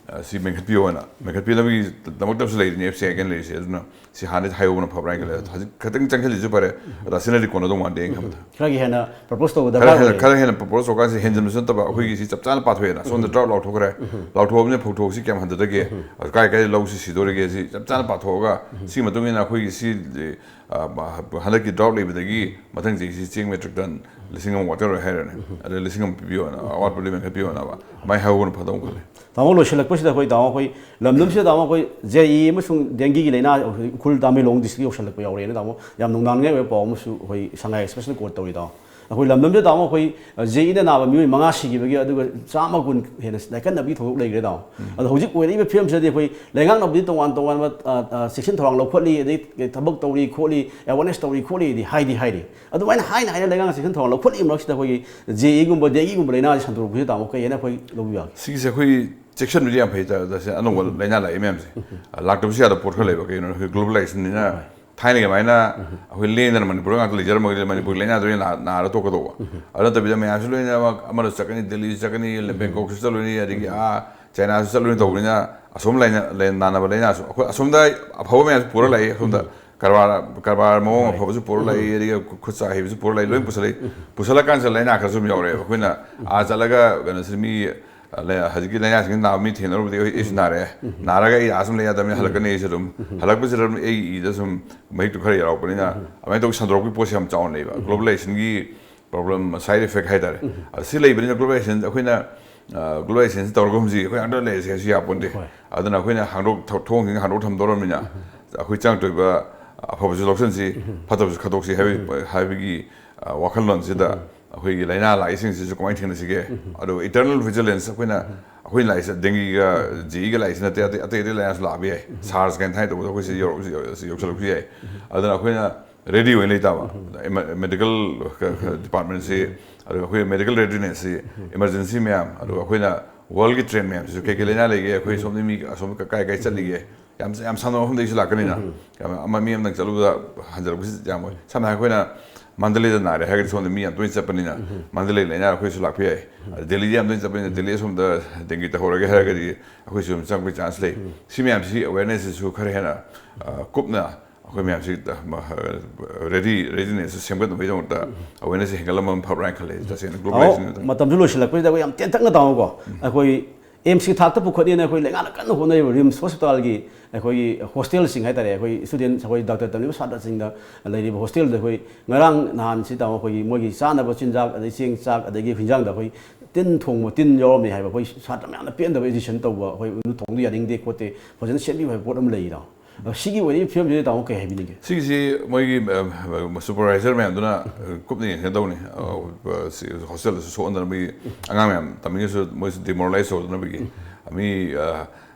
ꯁꯤ ꯃꯦꯟꯈꯠꯄꯤꯌꯣꯅ ꯃꯦꯟꯈꯠꯄꯤꯅꯕꯒꯤꯗꯃꯛꯇꯁꯨ ꯂꯩꯔꯤꯅꯤ ꯑꯦꯐ ꯁꯤ ꯑꯥꯏ ꯂꯩꯔꯤꯁꯦ ꯑꯗꯨꯅ ꯁꯤ ꯍꯥꯟꯅꯗꯤ ꯍꯥꯏꯍꯧꯕꯅ ꯐꯕ꯭ꯔꯥ ꯍꯥꯏꯅ ꯈꯜꯂꯦ ꯍꯧꯖꯤꯛ ꯈꯤꯇꯪ ꯆꯪꯁꯤꯜꯂꯤꯁꯨ ꯐꯔꯦ ꯑꯗ ꯑꯁꯤꯅꯗꯤ ꯀꯣꯟꯅꯗꯧ ꯃꯥꯟꯗꯦ ꯑꯩꯅ ꯈꯟꯕꯗ ꯈꯔꯒꯤ ꯍꯦꯟꯅ ꯄ꯭ꯔꯄꯣꯁ ꯇꯧꯕ ꯗꯔꯀꯥꯔ ꯑꯣꯏ ꯈꯔ ꯍꯦꯟꯅ ꯄ꯭ꯔꯄꯣꯁ ꯇꯧꯀꯥꯟꯁꯤ ꯍꯦꯟꯖꯤꯟꯕꯁꯨ ꯅꯠꯇꯕ ꯑꯩꯈꯣꯏꯒꯤ ꯁꯤ ꯆꯞ ꯆꯥꯅ ꯄꯥꯊꯣꯛꯑꯦꯅ ꯁꯣꯝꯗ ꯗ꯭ꯔꯥꯎꯠ ꯂꯥꯎꯊꯣꯛꯈ꯭ꯔꯦ ꯂꯥꯎꯊꯣꯛꯑꯕꯅꯤꯅ ꯐꯧꯊꯣꯛꯁꯤ ꯀꯌꯥꯝ ꯍꯟꯊꯗꯒꯦ ꯀꯥꯏ ꯂꯧꯁꯤ ꯁꯤꯗꯣꯔꯤꯒꯦ ꯁꯤ ꯆꯞ ꯆꯥꯅ ꯄꯥꯊꯣꯛꯑꯒ ꯁꯤ ꯃꯇꯨꯡ ꯏꯟꯅ ꯑꯩꯈꯣꯏꯒꯤ ꯁꯤ ꯍꯟꯗꯛꯀꯤ ꯗ꯭ꯔꯥꯎꯠ ꯂꯩꯕꯗꯒꯤ ꯃꯊꯪ ꯆꯍꯤꯁꯤ ꯆꯦꯡ ꯃꯦꯇ꯭ꯔꯤꯛ ꯇꯟ 1,000 ꯋꯥꯠꯇꯔꯣꯏ ꯍꯥꯏꯔꯅꯤ ꯑꯗ 1,000 ꯄꯤꯕꯤꯌꯣꯅ ꯑꯋꯥꯠꯄꯗꯨ ꯃꯦꯟꯈꯠꯄꯤꯌꯣꯅꯕ ꯃꯥꯏ ꯍꯥꯏꯍꯧꯕꯅ ꯐꯗꯧ ꯈꯜꯂꯤ ꯇꯥꯃꯣ ꯂꯣꯏꯁꯤꯜꯂꯛꯄꯁꯤꯗ ꯑꯩꯈꯣꯏ ꯇꯥꯃꯣ ꯑꯩꯈꯣꯏ ꯂꯝꯗꯝꯁꯤꯗ ꯇꯥꯃꯣ ꯑꯩꯈꯣꯏ ꯖꯦꯏ ꯑꯃꯁꯨꯡ ꯗꯦꯡꯒꯤꯒꯤ ꯂꯩꯅꯥ ꯎꯈ꯭ꯔꯨꯜ ꯇꯃꯦꯡꯂꯣꯡ ꯗꯤꯁꯇ꯭ꯔꯤꯛ ꯌꯧꯁꯤꯜꯂꯛꯄ ꯌꯥꯎꯔꯦꯅ ꯇꯥꯃꯣ ꯌꯥꯝ ꯅꯨꯡꯅꯥꯡꯅꯤꯡꯉꯥꯏ ꯑꯣꯏꯕ ꯄꯥꯎ ꯑꯃꯁꯨ ꯑꯩꯈꯣꯏ ꯁꯉꯥꯏ ꯑꯦꯛꯁꯄ꯭ꯔꯦꯁꯅ ꯀꯣꯠ ꯇꯧꯔꯤ ꯇꯥꯃꯣ ꯑꯩꯈꯣꯏ ꯂꯝꯗꯝꯗ ꯇꯥꯃꯣ ꯑꯩꯈꯣꯏ ꯖꯦꯏꯗ ꯅꯥꯕ ꯃꯤꯑꯣꯏ 5 ꯁꯤꯈꯤꯕꯒꯤ ꯑꯗꯨꯒ 100 ꯍꯦꯟꯅ ꯂꯥꯏꯀꯠꯅꯕꯒꯤ ꯊꯧꯗꯣꯛ ꯂꯩꯈ꯭ꯔꯦ ꯇꯥꯃꯣ ꯑꯗꯣ ꯍꯧꯖꯤꯛ ꯑꯣꯏꯔꯤꯕ ꯐꯤꯕꯝꯁꯤꯗꯤ ꯑꯩꯈꯣꯏ ꯂꯩꯉꯥꯛꯅꯕꯨꯗꯤ ꯇꯣꯉꯥꯟꯕ ꯆꯦꯛꯁꯤꯟ ꯊꯧꯔꯥꯡ ꯂꯧꯈꯠꯂꯤ ꯑꯗꯩ ꯊꯕꯛ ꯇꯧꯔꯤ ꯈꯣꯠꯂꯤ ꯑꯦꯋꯥꯔꯅꯦꯁ ꯇꯧꯔꯤ ꯈꯣꯠꯂꯤꯗꯤ ꯍꯥꯏꯔꯤ ꯑꯗꯨꯃꯥꯏꯅ ꯍꯥꯏꯅ ꯂꯩꯉꯥꯛꯅ ꯆꯦꯛꯁꯤꯟ ꯊꯧꯔꯥꯡ ꯂꯧꯈꯠꯂꯤ ꯃꯔꯛꯁꯤꯗ ꯑꯩꯈꯣꯏꯒꯤ ꯖꯦꯏꯒꯨꯝꯕ ꯗꯦꯡꯒꯤꯒꯨꯝꯕ ꯂꯩꯅꯥꯁꯤ ꯁꯟꯗꯣꯔꯛꯄꯁꯤ ꯇꯥꯃꯣ ꯀꯩ ꯍꯥꯏꯅ ꯑꯩꯈꯣꯏ ꯂꯧꯕ ꯌꯥꯒꯦ ꯁꯤꯒꯤꯁꯦ ꯑꯩꯈꯣꯏ ꯆꯦꯛꯁꯟꯕꯗꯤ ꯌꯥꯝ ꯐꯩ ꯇꯁꯦ ꯑꯅꯧꯕ ꯂꯥꯏꯅꯥ ꯂꯥꯛꯏ ꯃꯌꯥꯝꯁꯦ ꯂꯥꯛꯇꯕꯁꯨ ꯌꯥꯗꯕ ꯄꯣꯠ ꯈꯔ ꯂꯩꯕ ꯀꯩꯅꯣ ꯑꯩꯈꯣꯏ ꯒ꯭ꯂꯣꯕꯦꯂꯥꯏꯖꯦꯁꯟꯅꯤꯅ ꯊꯥꯏꯅꯒꯤ ꯑꯗꯨꯃꯥꯏꯅ ꯑꯩꯈꯣꯏ ꯂꯦꯡꯗꯅ ꯃꯅꯤꯄꯨꯔ ꯉꯥꯛꯇ ꯂꯩꯖꯔꯝꯃꯒꯗꯤ ꯃꯅꯤꯄꯨꯔ ꯂꯥꯏꯅꯥꯗꯣ ꯅꯥꯔ ꯇꯣꯛꯀꯗꯧꯕ ꯑꯗꯨ ꯅꯠꯇꯕꯤꯗ ꯃꯌꯥꯝꯁꯨ ꯂꯣꯏꯅꯃꯛ ꯑꯃꯗ ꯆꯠꯀꯅꯤ ꯗꯦꯜꯂꯤꯁꯨ ꯆꯠꯀꯅꯤ ꯕꯦꯡꯀꯣꯛꯁꯨ ꯆꯠꯂꯨꯅꯤ ꯑꯗꯒꯤ ꯆꯥꯏꯅꯥꯁꯨ ꯆꯠꯂꯨꯅꯤ ꯇꯧꯕꯅꯤꯅ ꯑꯁꯣꯝ ꯅꯥꯅꯕ ꯂꯥꯏꯅꯥꯁꯨ ꯑꯩꯈꯣꯏ ꯑꯁꯣꯝꯗ ꯑꯐꯕ ꯃꯌꯥꯝꯁꯨ ꯄꯨꯔ ꯂꯥꯛꯏ ꯑꯁꯣꯝꯗ ꯀꯔꯕꯥꯔ ꯃꯑꯣꯡ ꯑꯐꯕꯁꯨ ꯄꯨꯔ ꯂꯥꯛꯏ ꯑꯗꯒꯤ ꯈꯨꯠ ꯁꯥ ꯍꯩꯕꯁꯨ ꯄꯨꯔ ꯂꯥꯛꯏ ꯂꯣꯏ ꯄꯨꯁꯜꯂꯀꯥꯟꯁꯤꯗ ꯂꯥꯏꯅꯥ ꯈꯔꯁꯨ ꯑꯗꯨꯝ ꯌꯥꯎꯔꯛꯑꯦꯕ ꯑꯩꯈꯣꯏꯅ ꯆꯠꯂꯒ ꯀꯩꯅꯣꯁꯤ ꯃꯤ ꯍꯧꯖꯤꯛꯀꯤ ꯂꯥꯏꯅꯥꯁꯤꯡ ꯅꯥꯕ ꯃꯤ ꯊꯦꯡꯅꯔꯨꯕꯗꯤ ꯑꯩꯁꯨ ꯅꯥꯔꯛꯑꯦ ꯅꯥꯔꯒ ꯑꯩ ꯁꯨꯝ ꯂꯩ ꯌꯥꯗꯕꯅꯤ ꯍꯜꯂꯛꯀꯅꯤ ꯑꯩꯁꯨ ꯑꯗꯨꯝ ꯍꯜꯂꯛꯄꯁꯤꯗ ꯑꯗꯨꯝ ꯑꯩ ꯏꯗ ꯁꯨꯝ ꯃꯍꯤꯛꯇꯨ ꯈꯔ ꯌꯥꯎꯔꯛꯄꯅꯤꯅ ꯑꯗꯨꯃꯥꯏꯅ ꯇꯧ ꯁꯟꯗꯣꯔꯛꯄꯒꯤ ꯄꯣꯠꯁꯦ ꯌꯥꯝ ꯆꯥꯎꯅ ꯂꯩꯕ ꯒ꯭ꯂꯣꯕꯦꯂꯥꯏꯖꯦꯁꯟꯒꯤ ꯄ꯭ꯔꯣꯕ꯭ꯂꯦꯝ ꯁꯥꯏꯠ ꯏꯐꯦꯛ ꯍꯥꯏꯇꯥꯔꯦ ꯁꯤ ꯂꯩꯕꯅꯤꯅ ꯒ꯭ꯂꯣꯕꯦꯂꯥꯏꯖꯦꯁꯟ ꯑꯩꯈꯣꯏꯅ ꯒ꯭ꯂꯣꯕꯦꯂꯥꯏꯖꯦꯁꯟ ꯇꯧꯔꯒ ꯍꯧꯖꯤꯛ ꯑꯩꯈꯣꯏ ꯉꯥꯛꯇ ꯂꯩꯔꯤꯁꯦ ꯀꯩꯁꯨ ꯌꯥꯄꯣꯟꯇꯦ ꯑꯗꯨꯅ ꯑꯩꯈꯣꯏꯅ ꯊꯣꯡꯁꯤꯡ ꯍꯥꯡꯗꯣꯛ ꯊꯝꯗꯧꯔꯕꯅꯤ나 ꯑꯩꯈꯣꯏ ꯆꯪꯉꯛꯇꯣꯏꯕ ꯑꯐꯕꯁꯨ ꯂꯧꯁꯤꯟꯁꯤ ꯐꯠꯇꯕꯁꯨ ꯈꯠꯇꯣꯛꯁꯤ ꯍꯥꯏꯕꯒꯤ ꯋꯥꯈꯜꯂꯣꯟꯁꯤꯗ ꯑꯩꯈꯣꯏꯒꯤ ꯂꯥꯏꯅꯥ ꯂꯥꯛꯏꯁꯤꯡꯁꯤꯁꯨ ꯀꯃꯥꯏꯅ ꯊꯦꯡꯅꯁꯤꯒꯦ ꯑꯗꯨꯒ ꯏꯇꯔꯅꯦꯜ ꯚꯤꯖꯤꯂꯦꯟꯁ ꯑꯩꯈꯣꯏꯅ ꯂꯥꯛꯏꯁꯦ ꯗꯦꯡꯒꯤꯒ ꯖꯤꯏꯒ ꯂꯥꯛꯏꯁꯤ ꯅꯠꯇꯦ ꯑꯇꯩ ꯂꯥꯏꯅꯥꯁꯨ ꯂꯥꯛꯄ ꯌꯥꯏ ꯁꯥꯔꯁ ꯀꯥꯏꯅ ꯊꯥꯏꯅ ꯇꯧꯕꯗ ꯑꯩꯈꯣꯏꯁꯤ ꯌꯧꯁꯜꯂꯛꯄꯁꯨ ꯌꯥꯏ ꯑꯗꯨꯅ ꯑꯩꯈꯣꯏꯅ ꯔꯦꯗꯤ ꯑꯣꯏꯅ ꯂꯩꯇꯥꯕ ꯃꯦꯗꯤꯀꯦꯜ ꯗꯤꯄꯥꯔꯠꯃꯦꯟꯁꯤ ꯑꯗꯨꯒ ꯑꯩꯈꯣꯏ ꯃꯦꯗꯤꯀꯦꯜ ꯔꯦꯗꯤꯅꯦꯁꯁꯤ ꯏꯃꯔꯖꯦꯟꯁꯤ ꯃꯌꯥꯝ ꯑꯗꯨꯒ ꯑꯩꯈꯣꯏꯅ ꯋꯥꯔꯜꯒꯤ ꯇ꯭ꯔꯦꯟ ꯃꯌꯥꯝꯁꯤꯁꯨ ꯀꯩꯀꯩ ꯂꯥꯏꯅꯥ ꯂꯩꯒꯦ ꯑꯩꯈꯣꯏ ꯁꯣꯝꯗ ꯃꯤ ꯑꯁꯣꯝ ꯀꯥꯏ ꯆꯠꯂꯤꯒꯦ ꯌꯥꯝ ꯁꯥꯟꯅꯕ ꯃꯐꯝꯗꯒꯤꯁꯨ ꯂꯥꯛꯀꯅꯤꯅ ꯃꯤ ꯑꯃꯗꯪ ꯆꯠꯂꯨꯕꯗ ꯍꯟꯖꯜꯂꯛꯄꯁꯤ ꯌꯥꯝ ꯑꯣꯏ ꯁꯝꯅ ꯍꯥꯏꯔꯕꯗ ꯑꯩꯈꯣꯏꯅ ꯃꯟꯗꯂꯦꯗ ꯅꯥꯔꯦ ꯍꯥꯏꯔꯒꯗꯤ ꯁꯣꯝꯗ ꯃꯤ ꯌꯥꯝ ꯇꯣꯏꯅ ꯆꯠꯄꯅꯤꯅ ꯃꯟꯗꯂꯦ ꯂꯥꯏꯅꯥ ꯑꯩꯈꯣꯏꯁꯨ ꯂꯥꯛꯄ ꯌꯥꯏ ꯗꯦꯜꯂꯤꯗ ꯌꯥꯝ ꯇꯣꯏꯅ ꯆꯠꯄꯅꯤꯅ ꯗꯦꯜꯂꯤ ꯑꯁꯣꯝꯗ ꯗꯦꯡꯒꯤ ꯇꯧꯍꯧꯔꯒꯦ ꯍꯥꯏꯔꯒꯗꯤ ꯑꯩꯈꯣꯏꯁꯨ ꯑꯗꯨꯝ ꯆꯪꯕꯒꯤ ꯆꯥꯟꯁ ꯂꯩ ꯁꯤ ꯃꯌꯥꯝꯁꯤ ꯑꯦꯋꯦꯔꯅꯦꯁꯁꯤꯁꯨ ꯈꯔ ꯍꯦꯟꯅ ꯀꯨꯞꯅ ꯑꯩꯈꯣꯏ ꯃꯌꯥꯝꯁꯤ ꯔꯦꯗꯤꯅꯦꯁꯁꯨ ꯁꯦꯝꯒꯠꯅꯕꯒꯤꯗꯃꯛꯇ ꯑꯦꯋꯦꯔꯅꯦꯁꯁꯤ ꯍꯦꯟꯒꯠꯂꯝꯕ ꯐꯕ꯭ꯔꯥ ꯍꯥꯏꯅ ꯈꯜꯂꯦ ꯇꯁꯦꯡꯅ ꯒ꯭ꯂꯣꯕꯦꯂꯥꯏꯖꯦꯁꯟ ꯃꯇꯝꯁꯨ ꯂꯣꯏꯁꯤꯜꯂꯛꯄꯁꯤꯗ ꯑꯩꯈꯣꯏ ꯌꯥꯝ ꯇꯦꯟꯇꯛꯅ ꯇꯥꯃꯣꯀꯣ ꯑꯩꯈꯣꯏ ꯑꯦꯝꯁꯤ ꯊꯥꯛꯇ ꯄꯨꯈꯠꯅꯤꯅ ꯑꯩꯈꯣꯏ ꯂꯩꯉꯥꯛꯅ ꯀꯟꯅ ꯍꯣꯠꯅꯔꯤꯕ ꯔꯤꯝꯁ ꯍꯣꯁꯄꯤꯇꯥꯜꯒꯤ ꯑꯩꯈꯣꯏꯒꯤ ꯍꯣꯁꯇꯦꯜꯁꯤꯡ ꯍꯥꯏꯇꯥꯔꯦ ꯑꯩꯈꯣꯏ ꯁ꯭ꯇꯨꯗꯦꯟ ꯑꯩꯈꯣꯏ ꯗꯥꯛꯇꯔ ꯇꯝꯂꯤꯕ ꯁꯥꯇ꯭ꯔꯁꯤꯡꯗ ꯂꯩꯔꯤꯕ ꯍꯣꯁꯇꯦꯜꯗ ꯑꯩꯈꯣꯏ ꯉꯔꯥꯡ ꯅꯍꯥꯟꯁꯤ ꯇꯥꯃꯣ ꯑꯩꯈꯣꯏꯒꯤ ꯃꯣꯏꯒꯤ ꯆꯥꯅꯕ ꯆꯤꯟꯖꯥꯛ ꯑꯗꯩ ꯆꯦꯡ ꯆꯥꯛ ꯑꯗꯒꯤ ꯍꯤꯟꯖꯥꯡꯗ ꯑꯩꯈꯣꯏ ꯇꯤꯟ ꯌꯥꯎꯔꯝꯃꯦ ꯍꯥꯏꯕ ꯑꯩꯈꯣꯏ ꯁꯥꯇ꯭ꯔ ꯃꯌꯥꯝꯅ ꯄꯦꯟꯗꯕ ꯑꯦꯖꯤꯁꯟ ꯇꯧꯕ ꯑꯩꯈꯣꯏ ꯑꯗꯨ ꯊꯣꯡꯗꯣ ꯌꯥꯅꯤꯡꯗꯦ ꯈꯣꯠꯇꯦ ꯐꯖꯅ ꯁꯦꯝꯕꯤꯌꯨ ꯍꯥꯏꯕ ꯄꯣꯠ ꯑꯃ ꯂꯩꯔꯤꯗ ꯁꯤꯒꯤ ꯑꯣꯏꯔꯤꯕ ꯐꯤꯕꯝꯁꯤꯗ ꯇꯥꯃꯣ ꯀꯩ ꯍꯥꯏꯕꯤꯅꯤꯡꯒꯦ ꯁꯤꯒꯤꯁꯤ ꯃꯣꯏꯒꯤ ꯁꯨꯄꯔꯚꯥꯏꯖꯔ ꯃꯌꯥꯝꯗꯨꯅ ꯀꯨꯞꯅ ꯌꯦꯡꯒꯗꯧꯅꯤ ꯍꯣꯁꯇꯦꯜꯗꯁꯨ ꯁꯣꯛꯍꯟꯗꯅꯕꯒꯤ ꯑꯉꯥꯡ ꯃꯌꯥꯝ ꯇꯝꯃꯤꯉꯩꯁꯨ ꯃꯣꯏꯁꯨ ꯗꯤꯃꯣꯔꯦꯂꯥꯏꯁ ꯇꯧꯗꯅꯕꯒꯤ ꯃꯤ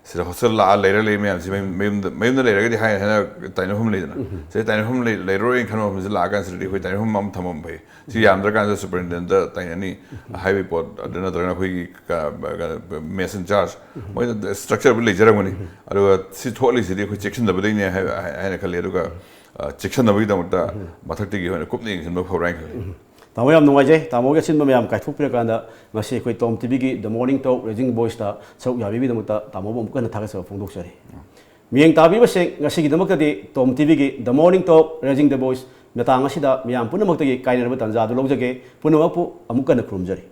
ꯁꯤꯗ ꯍꯣꯁꯇꯦꯜ ꯂꯥꯛꯑ ꯂꯩ ꯃꯌꯥꯝꯁꯤ ꯃꯌꯨꯝꯗ ꯂꯩꯔꯒꯗꯤ ꯍꯥꯏꯅ ꯇꯥꯏꯅꯐꯝ ꯂꯩꯗꯅ ꯁꯤꯗ ꯇꯥꯏꯅꯐꯝ ꯂꯩꯔꯔꯣꯏꯅ ꯈꯟꯕ ꯃꯐꯝꯁꯤ ꯂꯥꯛꯑꯀꯥꯟꯁꯤꯗꯗꯤ ꯑꯩꯈꯣꯏ ꯇꯥꯏꯅꯐꯝ ꯑꯃ ꯊꯝꯐꯝ ꯐꯩ ꯁꯤ ꯌꯥꯝꯗ꯭ꯔꯀꯥꯟꯗ ꯁꯨꯄꯔꯤꯟꯇꯦꯟꯗꯦꯟꯇ ꯇꯥꯏꯅꯅꯤ ꯍꯥꯏꯕꯒꯤ ꯄꯣꯠ ꯑꯗꯨ ꯅꯠꯇ꯭ꯔꯒꯅ ꯑꯩꯈꯣꯏꯒꯤ ꯃꯦꯁ ꯏꯟ ꯆꯥꯔꯖ ꯃꯣꯏꯅ ꯁ꯭ꯇ꯭ꯔꯛꯆꯔꯕꯨ ꯂꯩꯖꯔꯝꯒꯅꯤ ꯑꯗꯨꯒ ꯁꯤ ꯊꯣꯛꯍꯜꯂꯤꯁꯤꯗꯤ ꯑꯩꯈꯣꯏ ꯆꯦꯛꯁꯤꯟꯗꯕꯗꯩꯅꯦ ꯍꯥꯏꯅ ꯈꯜꯂꯤ ꯑꯗꯨꯒ ꯆꯦꯛꯁꯤꯟꯅꯕꯒꯤꯗꯃꯛꯇ ꯃꯊꯛꯇꯒꯤ ꯑꯣꯏꯅ ꯀꯨꯞꯅ ꯌꯦꯡꯁꯤꯟꯕ ꯐꯕ꯭ꯔꯥ ꯍꯥꯏꯅ ꯈꯜꯂꯤ ꯇꯥꯃꯣ ꯌꯥꯝ ꯅꯨꯡꯉꯥꯏꯖꯩ ꯇꯥꯃꯣꯒꯤ ꯑꯁꯤꯟꯕ ꯃꯌꯥꯝ ꯀꯥꯏꯊꯣꯛꯄꯤꯔꯀꯥꯟꯗ ꯉꯁꯤ ꯑꯩꯈꯣꯏ ꯇꯣꯝ ꯇꯤꯚꯤꯒꯤ ꯗ ꯃꯣꯔꯅꯤꯡ ꯇꯣꯛ ꯔꯦꯖꯤꯡ ꯚꯣꯏꯁꯇ ꯁꯔꯨꯛ ꯌꯥꯕꯤꯕꯒꯤꯗꯃꯛꯇ ꯇꯥꯃꯣꯕꯨ ꯑꯃꯨꯛ ꯍꯟꯅ ꯊꯥꯒꯠꯆꯕ ꯐꯣꯡꯗꯣꯛꯆꯔꯤ ꯃꯤꯠꯌꯦꯡ ꯇꯥꯕꯤꯕꯁꯤꯡ ꯉꯁꯤꯒꯤꯗꯃꯛꯇꯗꯤ ꯇꯣꯝ ꯇꯤꯚꯤꯒꯤ ꯗ ꯃꯣꯔꯅꯤꯡ ꯇꯣꯛ ꯔꯦꯖꯤꯡ ꯗ ꯚꯣꯏꯁ ꯃꯇꯥꯡ ꯑꯁꯤꯗ ꯃꯤꯌꯥꯝ ꯄꯨꯝꯅꯃꯛꯇꯒꯤ ꯀꯥꯏꯅꯔꯕ ꯇꯥꯟꯖꯥꯗꯨ ꯂꯧꯖꯒꯦ ꯄꯨꯝꯅꯃꯛꯄꯨ ꯑꯃꯨꯛ ꯍꯟꯅ ꯈꯨꯔꯨꯝꯖꯔꯤ